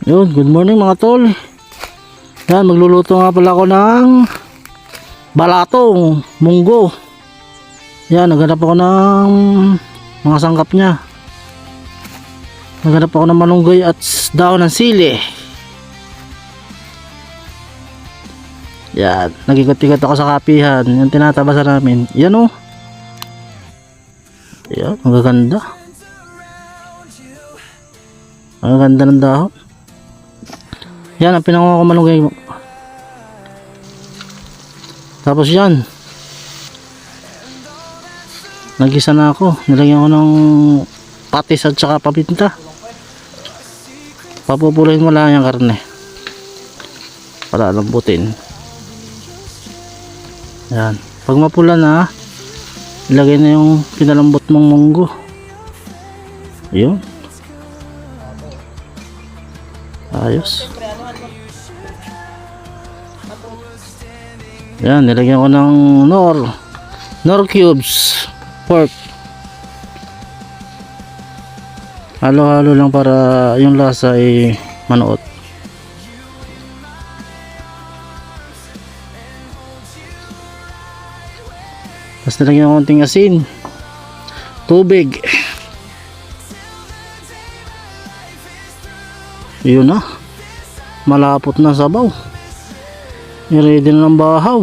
Yun, good morning mga tol. Yan, magluluto nga pala ako ng balatong munggo. Yan, naghanap ako ng mga sangkap niya. Naghanap ako ng malunggay at daon ng sili. Yan, nag-ikot-ikot ako sa kapihan. Yung tinatabasan namin. Yan o. Yan, magaganda. Magaganda ng dahon. Yan ang pinanguha ko malunggay. Tapos yan, nagisa na ako. Nilagyan ko ng patis at saka paminta. Papupulahin mo lang yung karne para lambutin. Yan, pag mapula na, ilagay na yung pinalambot mong munggo. Yun, ayos. Yan, nilagyan ko ng nor cubes pork. Halo-halo lang para yung lasa ay manuot. Tapos nilagyan ko konting asin, tubig. Yun na, malapot na sabaw. I-ready na ng bahaw.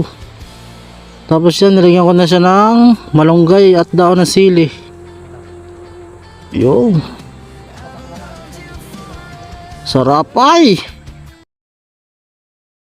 Tapos yan, nilagyan ko na siya ng malunggay at daon ng sili. Yo, sarap ay.